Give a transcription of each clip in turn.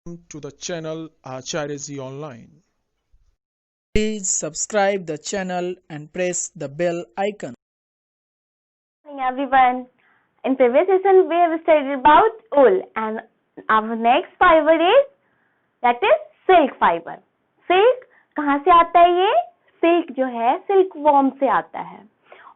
To the channel Acharyaji Online. Please subscribe the channel and press the bell icon. Morning everyone. In previous session we have studied about wool and our next fiber is that is silk fiber. Silk कहाँ से आता है? ये silk जो है silk worm से आता है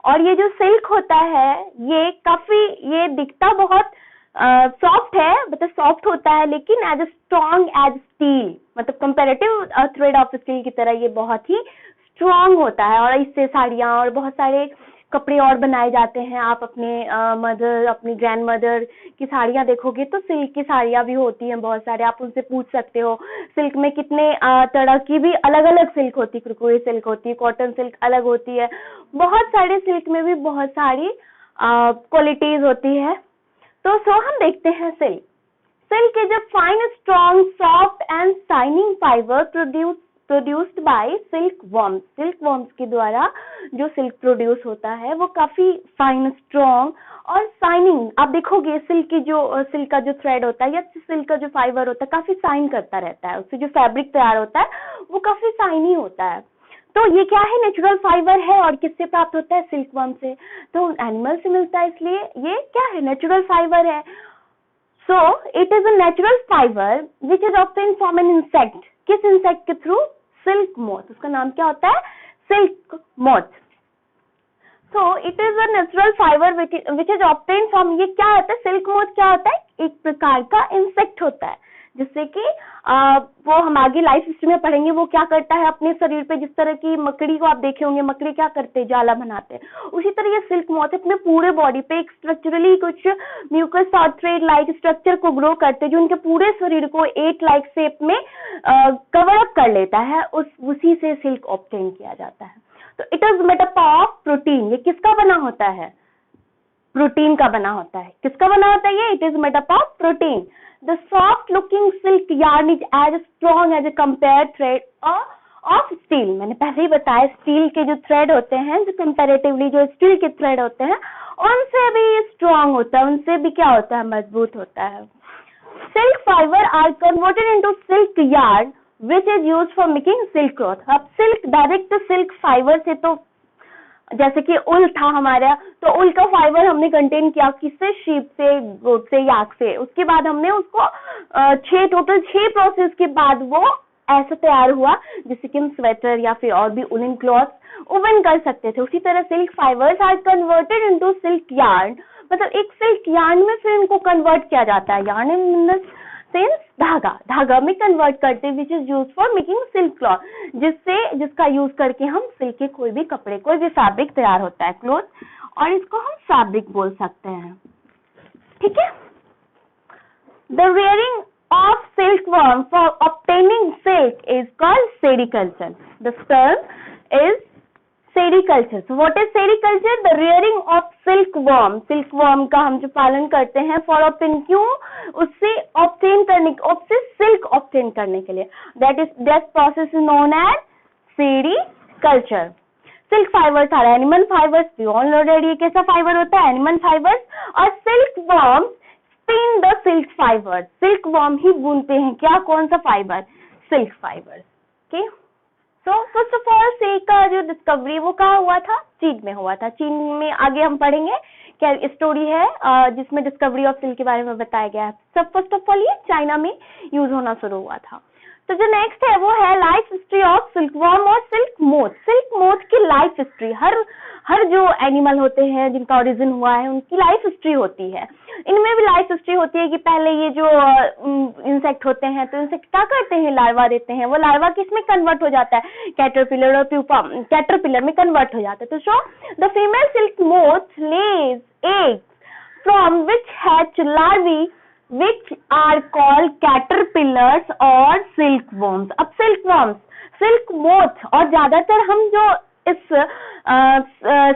और ये जो silk होता है ये दिखता बहुत सॉफ्ट है, मतलब सॉफ्ट होता है लेकिन एज स्ट्रॉन्ग एज स्टील, मतलब कंपैरेटिव थ्रेड ऑफ स्टील की तरह ये बहुत ही स्ट्रॉन्ग होता है और इससे साड़ियाँ और बहुत सारे कपड़े और बनाए जाते हैं। आप अपनी ग्रैंड मदर की साड़ियाँ देखोगे तो सिल्क की साड़ियाँ भी होती हैं बहुत सारे, आप उनसे पूछ सकते हो। सिल्क में कितने तरह की भी अलग अलग सिल्क होती है, कुरकुरी सिल्क होती है, कॉटन सिल्क अलग होती है, बहुत सारे सिल्क में भी बहुत सारी क्वालिटीज होती है। तो हम देखते हैं silk. Silk is a fine strong soft and shining fibre produced by silk worms. Silk worms के द्वारा जो सिल्क प्रोड्यूस होता है वो काफी फाइन स्ट्रॉन्ग और शाइनिंग। आप देखोगे सिल्क का जो थ्रेड होता है या सिल्क का जो फाइबर होता है काफी शाइन करता रहता है, उससे जो फैब्रिक तैयार होता है वो काफी शाइनी होता है। तो ये क्या है? नेचुरल फाइबर है और किससे प्राप्त होता है? सिल्क वर्म से। तो एनिमल से मिलता है, इसलिए ये क्या है? नेचुरल फाइबर है। So it is a natural fibre which is obtained from an insect. किस इंसेक्ट के थ्रू? Silk moth. उसका नाम क्या होता है? Silk moth. So it is a natural fibre which is obtained from, ये क्या होता है? सिल्क मोथ क्या होता है? एक प्रकार का इंसेक्ट होता है जिससे कि वो हम आगे लाइफ हिस्ट्री में पढ़ेंगे। वो क्या करता है अपने शरीर पे, जिस तरह की मकड़ी को आप देखे होंगे, मकड़ी क्या करते हैं? जाला बनाते हैं। उसी तरह ये सिल्क मोथ अपने पूरे बॉडी पे एक स्ट्रक्चरली कुछ म्यूकस और थ्रेड लाइक स्ट्रक्चर को ग्रो करते हैं जो उनके पूरे शरीर को 8 लाइक शेप में कवर अप कर लेता है। उसी से सिल्क ऑब्टेन किया जाता है। तो it is made up of protein. ये किसका बना होता है? प्रोटीन का बना होता है। किसका बना होता है ये? It is made up of protein. The soft looking silk yarn is as strong as a compared thread of steel. मैंने पहले ही बताया स्टील के जो थ्रेड होते हैं, जो कंपैरेटिवली जो स्टील के थ्रेड होते हैं उनसे भी स्ट्रॉन्ग होता है, उनसे भी क्या होता है? मजबूत होता है। Silk fibre are converted into silk yarn which is used for making silk cloth. अब सिल्क डायरेक्ट सिल्क फाइबर से, तो जैसे कि उल था हमारा, तो उल का फाइबर हमने कंटेन किया किससे? शीप से, गोट से, याक से। उसके बाद हमने उसको टोटल 6 प्रोसेस के बाद वो ऐसा तैयार हुआ जिससे कि हम स्वेटर या फिर और भी उलन क्लॉथ ओवन कर सकते थे। उसी तरह silk fibres are converted into silk yarn, मतलब एक सिल्क यार्न में फिर इनको कन्वर्ट किया जाता है। यार्न इन द सेंस धागा में कन्वर्ट करते हैं, which is use for making silk cloth, जिसका यूज करके हम सिल्क के कोई भी कपड़े, कोई भी फैब्रिक तैयार होता है, क्लॉथ, और इसको हम फैब्रिक बोल सकते हैं। ठीक है। The rearing of silkworm for obtaining silk is called sericulture. The term is sericulture. So what is sericulture? The rearing of silkworm. Silkworm का हम जो पालन करते हैं for obtain, क्यों? उससे silk obtain करने के लिए। That process is known as sericulture. Silk fibres are animal fibres. We all know that ये कैसा फाइबर होता है? Animal fibres. और silk worm spin the silk fibre. Silk worm ही बुनते हैं क्या? कौन सा fibre? Silk fibre. Okay. So first of all silk का जो डिस्कवरी वो कहाँ हुआ था? चीन में हुआ था। चीन में आगे हम पढ़ेंगे क्या स्टोरी है जिसमें डिस्कवरी ऑफ सिल्क के बारे में बताया गया है। सब फर्स्ट ऑफ ऑल ये चाइना में यूज होना शुरू हुआ था। तो जो नेक्स्ट है वो है लाइफ हिस्ट्री ऑफ सिल्कवर्म और सिल्क मोथ। सिल्क मोथ की लाइफ हिस्ट्री, हर जो एनिमल होते हैं जिनका ओरिजिन हुआ है उनकी लाइफ हिस्ट्री होती है। इनमें भी लाइफ हिस्ट्री होती है कि पहले ये जो इंसेक्ट होते हैं तो इंसेक्ट क्या करते हैं? लार्वा देते हैं। वो लार्वा किस में कन्वर्ट हो जाता है? कैटरपिलर और प्यूपा, कैटरपिलर में कन्वर्ट हो जाता है। तो so the female silk moth lays egg from which hatch larvae which are called caterpillars और silkworms. अब silkworms, silk moth, और ज्यादातर हम जो इस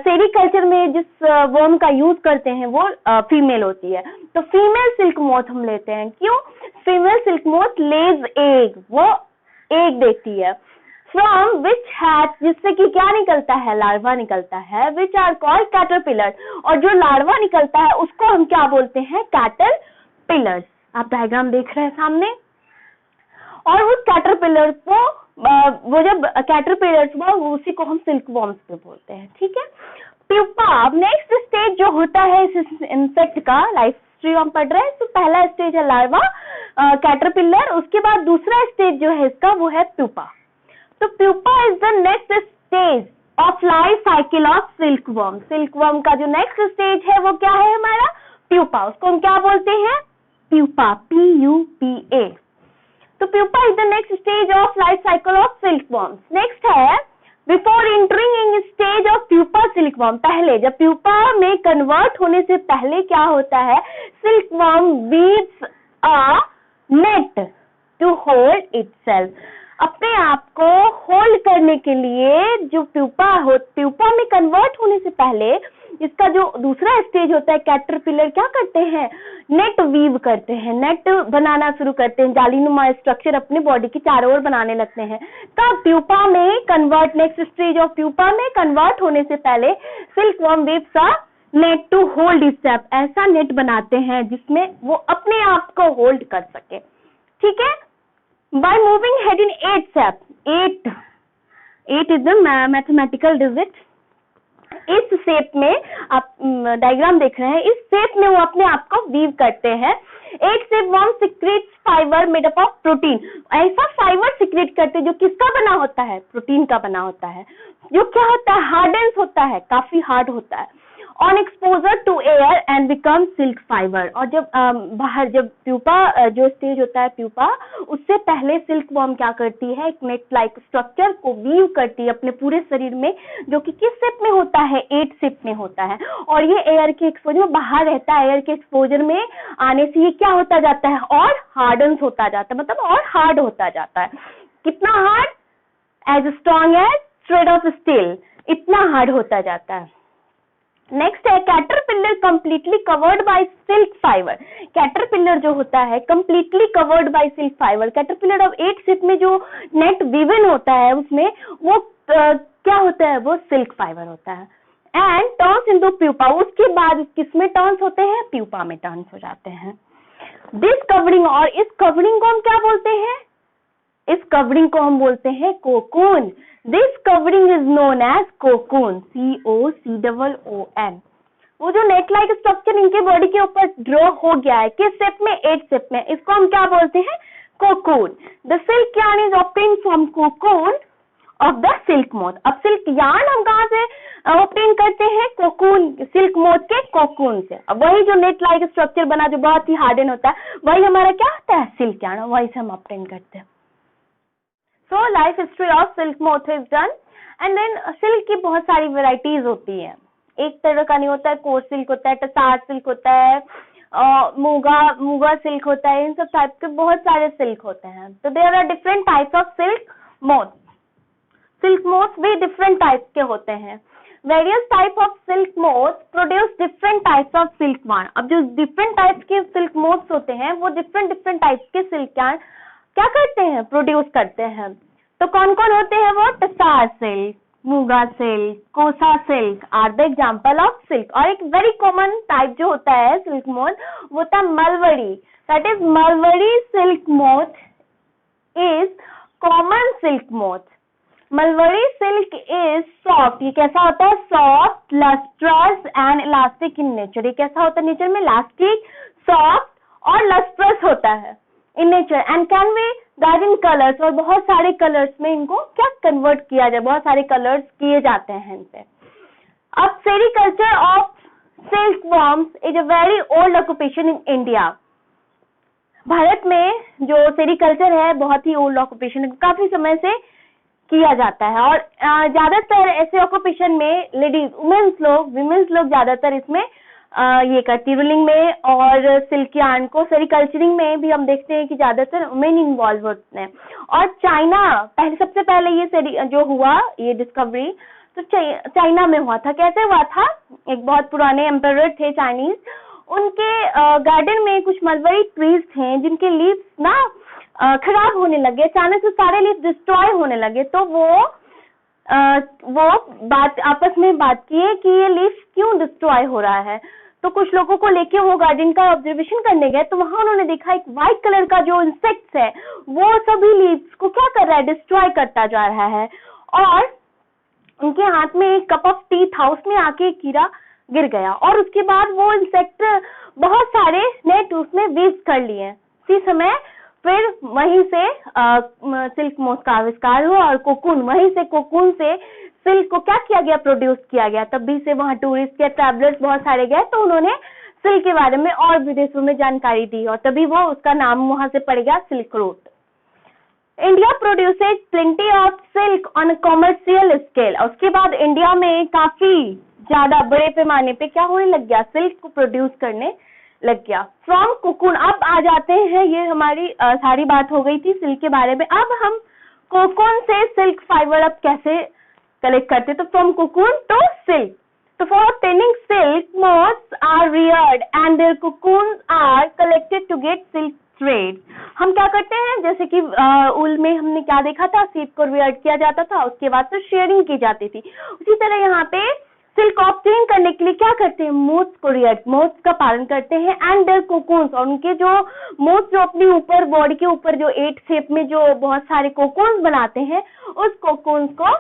सेरिकल्चर में जिस वर्म का यूज करते हैं वो फीमेल होती है। तो फीमेल सिल्क मोथ हम लेते हैं। क्यों? Female silk moth lays egg, वो एग देती है। फ्रॉम विच हैच, जिससे कि क्या निकलता है? लार्वा निकलता है। विच आर कॉल्ड कैटरपिलर, और जो लार्वा निकलता है उसको हम क्या बोलते हैं? कैटरपिलर्स। आप डायग्राम देख रहे हैं सामने। और उस कैटरपिलर को वो जब कैटरपिलर्स हुआ उसी को हम सिल्क वॉर्म्स पे बोलते हैं, ठीक है। प्यूपा, अब नेक्स्ट स्टेज जो होता है इस इंसेक्ट का, लाइफ हिस्ट्री हम पढ़ रहे हैं, तो पहला स्टेज है लार्वा, कैटरपिलर, उसके बाद दूसरा स्टेज जो है इसका वो है प्यूपा। तो pupa is the next stage of life cycle of silk worm. Silk worm का जो नेक्स्ट स्टेज है वो क्या है हमारा, प्यूपा, उसको हम क्या बोलते हैं, प्यूपा, PUPA। तो pupa is the next stage of life cycle of silk worms. Next है before entering in stage of pupa silk worm, पहले जब प्यूपा में कन्वर्ट होने से पहले क्या होता है, silk worm weaves a net to hold itself, अपने आप को होल्ड करने के लिए। जो प्यूपा में कन्वर्ट होने से पहले इसका जो दूसरा स्टेज होता है कैटरपिलर क्या करते हैं, नेट वीव करते हैं, नेट बनाना शुरू करते हैं, जालीनुमा स्ट्रक्चर अपने बॉडी की चारों ओर बनाने लगते हैं। तब प्यूपा में convert, next stage of pupa में कन्वर्ट होने से पहले silk worm weaves a net to hold itself, ऐसा नेट बनाते हैं जिसमें वो अपने आप को होल्ड कर सके, ठीक है। By moving head in 8 step, 8 is the mathematical digit। इस शेप में आप डायग्राम देख रहे हैं, इस शेप में वो अपने आप को वीव करते हैं। 8 step worm secrets fibre made up of protein, ऐसा फाइबर सीक्रेट करते जो किसका बना होता है, प्रोटीन का बना होता है, जो क्या होता है, हार्डेंस होता है, काफी हार्ड होता है। On exposure to air and become silk fibre, और जब बाहर, जब प्यूपा जो स्टेज होता है प्यूपा, उससे पहले सिल्क वर्म क्या करती है, एक नेट लाइक स्ट्रक्चर को वीव करती है अपने पूरे शरीर में, जो कि किस शेप में होता है, 8 शेप में होता है। और ये एयर के एक्सपोजर में बाहर रहता है, एयर के एक्सपोजर में आने से ये क्या होता जाता है, और हार्डन्स होता जाता है, मतलब और हार्ड होता जाता है। कितना hard, as strong as thread of steel, इतना हार्ड होता जाता है। नेक्स्ट है caterpillar completely covered by silk fibre. Caterpillar जो होता है completely covered by silk fibre, caterpillar अब 8 शेप में जो नेट वीवन होता है उसमें वो क्या होता है, वो सिल्क फाइबर होता है। एंड टर्न्स इनटू प्यूपा, उसके बाद किसमें टर्न्स होते हैं, प्यूपा में टर्न्स हो जाते हैं। दिस कवरिंग, और इस कवरिंग को हम क्या बोलते हैं, इस कवरिंग को हम बोलते हैं cocoon. This covering is known as cocoon, COCOON। वो जो नेट लाइक स्ट्रक्चर इनके बॉडी के ऊपर ड्रॉ हो गया है, किस शेप में, 8 शेप में, इसको हम क्या बोलते हैं, cocoon. The silk yarn is obtain from cocoon of the silk moth. अब सिल्क यार्न हम कहाँ से ऑब्टेन करते हैं, कोकून, सिल्क मोथ के कोकून से। अब वही जो नेट लाइक स्ट्रक्चर बना जो बहुत ही हार्डन होता है, वही हमारा क्या होता है, सिल्क यार्न, वही से हम ऑब्टेन करते हैं। So life history of silk moth is done, and then silk की बहुत सारी varieties होती है, एक तरह का नहीं होता है, कोर सिल्क होता है, टसार सिल्क होता है, मूगा सिल्क होता है, इन सब टाइप के बहुत सारे सिल्क होते हैं। तो there are different types of silk moth. Silk moth भी डिफरेंट टाइप के होते हैं। Various type of silk moth produce different types of silk yarn. अब जो डिफरेंट टाइप्स के सिल्क मोथ्स होते हैं वो डिफरेंट टाइप्स के सिल्क यार्न क्या करते हैं, प्रोड्यूस करते हैं। तो कौन कौन होते हैं वो, tussar silk, muga silk, kosa silk are the example of silk. और एक वेरी कॉमन टाइप जो होता है सिल्क मोथ वो होता है मलवरी, that is मलवरी silk moth is common silk moth. मलवरी silk is soft, ये कैसा होता है, soft, lustrous and elastic in nature. ये कैसा होता है नेचर में, इलास्टिक, सॉफ्ट और लस्ट्रस होता है in nature, and can be died in colours, और बहुत सारे कलर्स में इनको क्या कन्वर्ट किया जाए, बहुत सारे कलर्स किए जाते हैं इनसे। अब sericulture of silk worms is a very old occupation in India. Bharat में जो सेरिकल्चर है बहुत ही ओल्ड ऑक्यूपेशन, काफी समय से किया जाता है, और ज्यादातर ऐसे ऑक्यूपेशन में लेडीज, वुमेन्स लोग ज्यादातर इसमें ये करती, रूलिंग में और सिल्क यार्न को सेरिकल्चरिंग में भी हम देखते हैं कि ज्यादातर वुमेन इन्वॉल्व होते हैं। और चाइना सबसे पहले ये जो हुआ ये डिस्कवरी तो चाइना में हुआ था। कैसे हुआ था, एक बहुत पुराने एम्परर थे चाइनीज, उनके गार्डन में कुछ मलबरी ट्रीज थे जिनके लीव्स ना खराब होने लगे, अचानक से सारे लीव्स डिस्ट्रॉय होने लगे। तो वो आपस में बात किए कि ये लीफ क्यों डिस्ट्रॉय हो रहा है। तो कुछ लोगों को लेके वो गार्डन का ऑब्जर्वेशन करने गए, तो वहां उन्होंने देखा एक व्हाइट कलर का जो इंसेक्ट है वो सभी लीव्स को क्या कर रहा है, डिस्ट्रॉय करता जा रहा है। और उनके हाथ में एक कप ऑफ टी था, उसमें आके एक कीड़ा गिर गया और उसके बाद वो इंसेक्ट बहुत सारे नेट उसमें वीव कर लिए। इसी समय फिर वहीं से सिल्क मोथ का आविष्कार हुआ और कोकून, वहीं से कोकून से सिल्क को क्या किया गया, प्रोड्यूस किया गया। तभी से वहां टूरिस्ट या ट्रैवलर्स बहुत सारे गए तो उन्होंने सिल्क के बारे में और विदेशों में जानकारी दी और तभी वो उसका नाम वहां से पड़ गया silk route. India produces plenty of silk on commercial scale. उसके बाद इंडिया में काफी ज्यादा बड़े पैमाने पे क्या होने लग गया, सिल्क को प्रोड्यूस करने लग गया। फ्रॉम कोकून, अब आ जाते हैं, ये हमारी सारी बात हो गई थी सिल्क के बारे में। अब हम कोकून से सिल्क फाइबर अब कैसे कलेक्ट करते, तो फ्रॉम कोकून टू सिल्क। तो for obtaining silk, moths are reared and their cocoons are collected to get silk thread। हम क्या करते हैं, जैसे कि ऊल में हमने क्या देखा था, सीप को रियर्ड किया जाता था, उसके बाद फिर शेयरिंग की जाती थी। उसी तरह यहाँ पे सिल्क ऑब्टेन करने के लिए क्या करते हैं, मोथ्स को रियर्ड, मोथ्स का पालन करते हैं एंड देयर कोकून्स, और उनके जो मोथ्स जो अपने ऊपर बॉडी के ऊपर जो 8 शेप में जो बहुत सारे कोकून्स बनाते हैं, उस कोकून्स को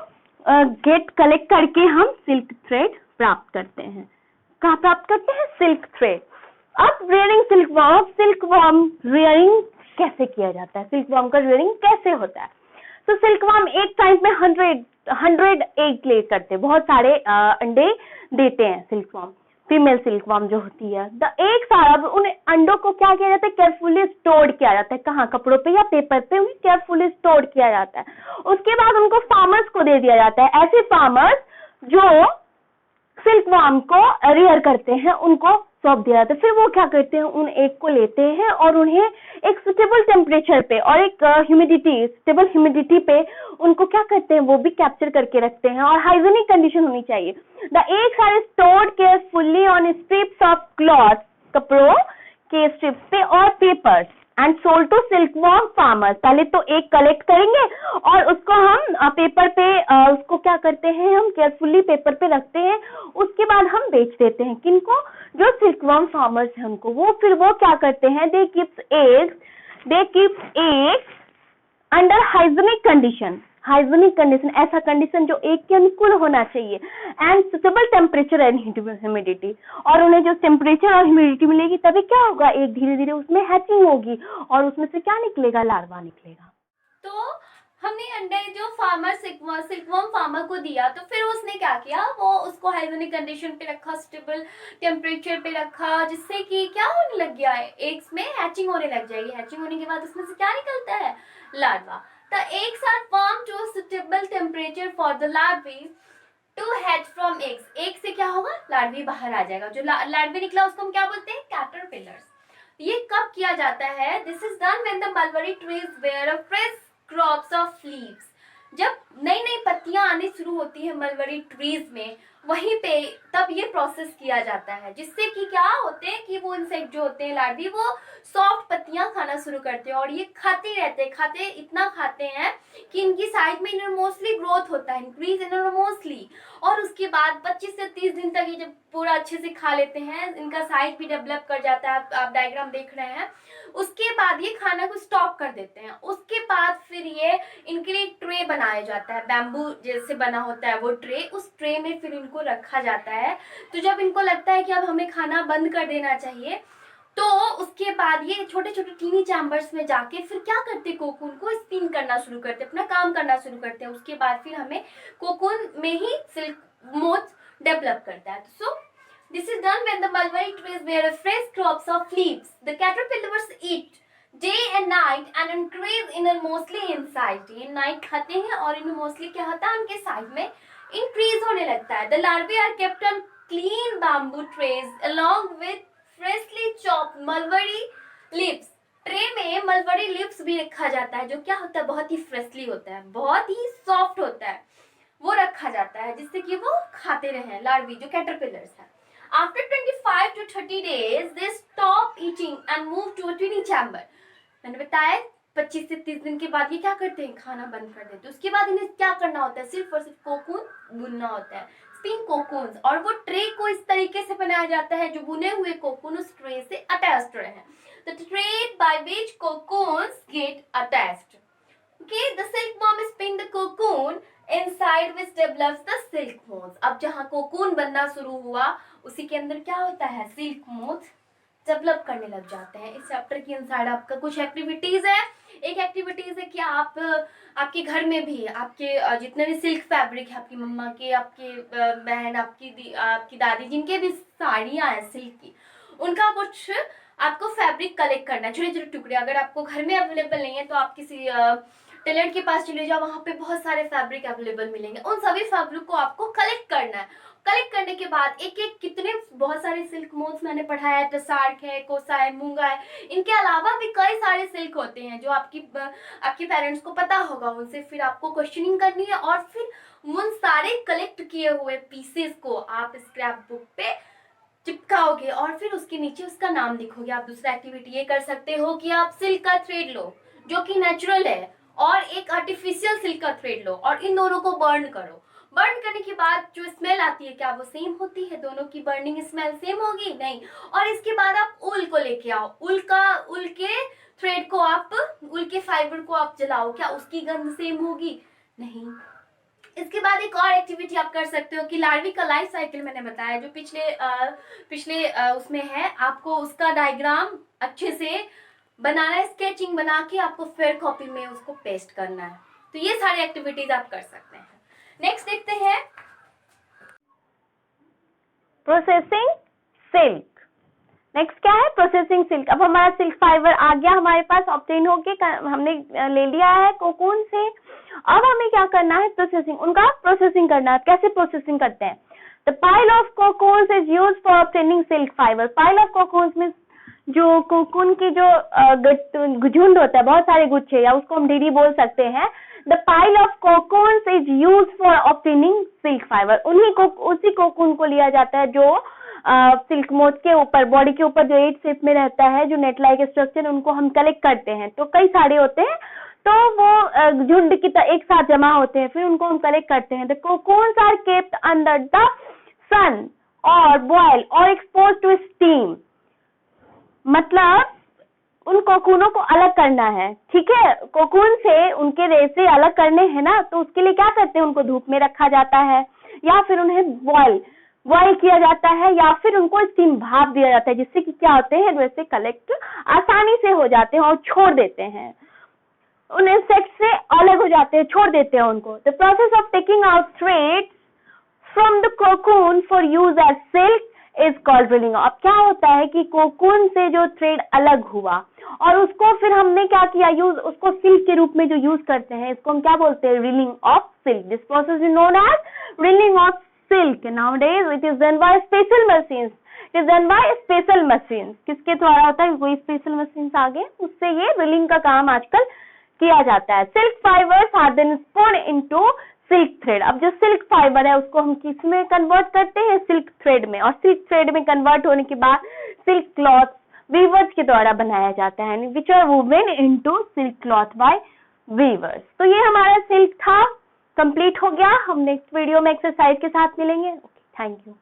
कलेक्ट करके हम सिल्क थ्रेड प्राप्त करते हैं। कहाँ प्राप्त करते हैं, सिल्क थ्रेड। अब रियरिंग सिल्क वर्म रियरिंग कैसे किया जाता है, सिल्क वर्म का रियरिंग कैसे होता है। तो सिल्क वर्म एक टाइम में 100 एग ले करते हैं, बहुत सारे अंडे देते हैं silk worm, female silk worm जो होती है। एक सारा उन अंडों को क्या किया जाता है, केयरफुली स्टोर किया जाता है, कहाँ, कपड़ों पे या पेपर पे उन्हें केयरफुली स्टोर किया जाता है। उसके बाद उनको फार्मर्स को दे दिया जाता है। ऐसे फार्मर्स जो सिल्क वर्म को रियर करते हैं उनको सौंप दिया जाता है। फिर वो क्या करते हैं, उन एग को लेते हैं और उन्हें एक सुटेबल टेम्परेचर पे और एक सुटेबल ह्यूमिडिटी पे उनको क्या करते हैं, वो भी कैप्चर करके रखते हैं और हाइजीनिक कंडीशन होनी चाहिए। The eggs are stored carefully on strips of cloth, कपड़ों के स्ट्रिप्स पे और papers and sold to silk worm farmers. पहले तो एक कलेक्ट करेंगे और उसको हम पेपर पे उसको क्या करते हैं, हम केयरफुली पेपर पे रखते हैं, उसके बाद हम बेच देते हैं। किनको, जो सिल्क वर्म फार्मर्स हैं उनको। वो फिर वो क्या करते हैं, they keep eggs under hygienic condition, ऐसा कंडीशन जो एक के अनुकूल होना चाहिए, and suitable temperature and humidity, और उन्हें जो टेम्परेचर और ह्यूमिडिटी मिलेगी तभी क्या होगा, एक धीरे धीरे उसमें हैचिंग होगी और उसमें से क्या निकलेगा, लार्वा निकलेगा। तो हमने अंडे जो सिल्कवर्म फार्मर को दिया, तो फिर उसने क्या किया, वो उसको हाइजीनिक कंडीशन पे रखा, स्टेबल टेम्परेचर पे रखा, जिससे कि क्या होने लग गया है, एग्स में हैचिंग होने लग जाएगी। हैचिंग होने के बाद उसमें से क्या निकलता है, larva. The eggs are formed to a suitable temperature for the larvae to hatch from eggs। Egg से क्या होगा, लार्वी बाहर आ जाएगा। जो लार्वी निकला उसको हम क्या बोलते हैं, कैटरपिलर्स। ये कब किया जाता है, this is done when the mulberry trees bear a fresh crops of leaves. जब नई नई पत्तियां आने शुरू होती है मलबरी ट्रीज में, वहीं पे तब ये प्रोसेस किया जाता है, जिससे कि क्या होते हैं कि वो इंसेक्ट जो होते हैं, लार्वी, वो सॉफ्ट पत्तियां खाना शुरू करते हैं और ये खाते रहते हैं, इतना खाते हैं कि इनकी साइज में इनरमोस्टली ग्रोथ होता है, इंक्रीज इनरमोस्टली। और उसके बाद 25 से 30 दिन तक ये जब पूरा अच्छे से खा लेते हैं, इनका साइज भी डेवलप कर जाता है, आप डायग्राम देख रहे हैं। उसके बाद ये खाना को स्टॉप कर देते हैं। उसके बाद फिर ये इनके लिए ट्रे बनाया जाता है, बैम्बू जैसे बना होता है वो ट्रे, उस ट्रे में फिर इनको रखा जाता है। तो जब इनको लगता है कि अब हमें खाना बंद कर देना चाहिए, तो उसके बाद ये छोटे छोटे टीनी चैम्बर्स में जाके फिर क्या करते, कोकून को स्पिन करना शुरू करते, अपना काम करना शुरू करते हैं। उसके बाद फिर हमें कोकून में ही सिल्क मोथ डेवलप करता है। सो this is done when the mulberry trees bear a fresh crops of leaves. The caterpillars eat day and night and increase innermostly in size। day and night खाते हैं और innermostly क्या होता है, उनके size में increase होने लगता है। The larvae are kept on clean bamboo trays along with freshly chopped mulberry leaves। Tray में मलबरी लीव्स भी रखा जाता है, जो क्या होता है, बहुत ही फ्रेशली होता है, बहुत ही सॉफ्ट होता है, वो रखा जाता है जिससे कि वो खाते रहे लार्वी जो कैटरपिलर्स है। After 25 to 30 days, they stop eating and move to a tiny chamber। मैंने बताया 25 से 30 दिन के बाद ये क्या करते हैं, खाना बंद कर देते हैं। उसके बाद इन्हें क्या करना होता है, सिर्फ और सिर्फ कोकून बुनना होता है, स्पिन कोकून्स, और वो ट्रे को इस तरीके से बनाया जाता है जो बुने हुए कोकून उस ट्रे से अटैच्ड रहे। The thread by which cocoons get attached. Okay, the silkworm spin the cocoon inside which develops the silk moths. अब जहाँ कोकून बनना शुरू हुआ उसी के अंदर क्या होता है, सिल्क मोथ्स डेवलप करने लग जाते हैं। इस चैप्टर की इनसाइड आपका कुछ एक्टिविटीज है। एक एक्टिविटीज है कि आप आपके घर में भी आपके जितने भी सिल्क फैब्रिक है, आपकी मम्मा के, आपके बहन, आपकी दादी, जिनके भी साड़ियाँ हैं सिल्क की, उनका कुछ आपको फैब्रिक कलेक्ट करना है, छोटे छोटे टुकड़े। अगर आपको घर में अवेलेबल नहीं है तो आप किसी टेलर के पास चले जाओ, वहाँ पे बहुत सारे फैब्रिक अवेलेबल मिलेंगे। उन सभी फैब्रिक को आपको कलेक्ट करना है। कलेक्ट करने के बाद एक एक कितने बहुत सारे सिल्क मोथ्स मैंने पढ़ा है, टसार्क है, कोसा है, मूंगा है, इनके अलावा भी कई सारे सिल्क होते हैं जो आपके पेरेंट्स को पता होगा। उनसे फिर आपको क्वेश्चनिंग करनी है और फिर उन सारे कलेक्ट किए हुए पीसेस को आप स्क्रैप बुक पे चिपकाओगे और फिर उसके नीचे उसका नाम लिखोगे। आप दूसरा एक्टिविटी ये कर सकते हो कि आप सिल्क का थ्रेड लो जो कि नेचुरल है और एक आर्टिफिशियल सिल्क का थ्रेड लो और इन दोनों को बर्न करो। बर्न करने के बाद जो स्मेल आती है क्या वो सेम होती है? दोनों की बर्निंग स्मेल सेम होगी? नहीं। और इसके बाद आप ऊल को लेके आओ, ऊल के थ्रेड को आप, ऊल के फाइबर को आप जलाओ, क्या उसकी गंध सेम होगी? नहीं। इसके बाद एक और एक्टिविटी आप कर सकते हो कि लार्वी का लाइफ साइकिल मैंने बताया जो पिछले उसमें है, आपको उसका डायग्राम अच्छे से बनाना है, स्केचिंग बना के आपको फेयर कॉपी में उसको पेस्ट करना है। तो ये सारी एक्टिविटीज आप कर सकते हैं। नेक्स्ट देखते हैं प्रोसेसिंग सिल्क। नेक्स्ट क्या है? Processing silk. अब हमारा सिल्क फाइबर आ गया हमारे पास, ऑब्टेन होके हमने ले लिया है कोकून से। अब हमें क्या करना है? प्रोसेसिंग, उनका प्रोसेसिंग करना है। कैसे प्रोसेसिंग करते हैं? The pile of cocoons is used for obtaining silk fibre. Pile of cocoons में जो कोकून की जो झुंड होता है, बहुत सारे गुच्छे, या उसको हम ढेरी बोल सकते हैं। The pile of cocoons is used for obtaining silk fibre. उसी कोकून को लिया जाता है जो सिल्क मोथ के ऊपर, बॉडी के ऊपर जो 8 शेप में रहता है, जो नेट लाइक स्ट्रक्चर, उनको हम कलेक्ट करते हैं। तो कई सारे होते हैं, तो वो झुंड की तरह एक साथ जमा होते हैं, फिर उनको हम कलेक्ट करते हैं। The cocoons are kept under the sun और बॉयल और एक्सपोज टू स्टीम। मतलब उन कोकूनों को अलग करना है, ठीक है? कोकून से उनके रेशे अलग करने हैं ना, तो उसके लिए क्या करते हैं? उनको धूप में रखा जाता है या फिर उन्हें बॉयल किया जाता है या फिर उनको स्टीम भाप दिया जाता है, जिससे कि क्या होते हैं, वैसे कलेक्ट आसानी से हो जाते हैं और छोड़ देते हैं, उन इंसेक्ट से अलग हो जाते हैं, छोड़ देते हैं उनको। The process of taking out threads from the cocoon for use as silk is called reeling. अब क्या होता है कि कोकून से जो थ्रेड अलग हुआ और उसको फिर हमने क्या किया, यूज, उसको सिल्क के रूप में जो यूज करते हैं, इसको हम क्या बोलते हैं? Reeling of silk. This process is known as reeling of silk. Nowadays it is done by special machines. It is done by special machines. किसके द्वारा होता है? कोई स्पेशल मशीन्स आगे, उससे ये रीलिंग का काम आजकल किया जाता है। Silk fibres are then spun into silk thread. अब जो सिल्क फाइबर है उसको हम किस में कन्वर्ट करते हैं? सिल्क थ्रेड में। और सिल्क थ्रेड में कन्वर्ट होने के बाद सिल्क क्लॉथ वीवर्स के द्वारा बनाया जाता है, which are woven into silk cloth by weavers. तो ये हमारा सिल्क था, कंप्लीट हो गया। हम नेक्स्ट वीडियो में एक्सरसाइज के साथ मिलेंगे। Thank you.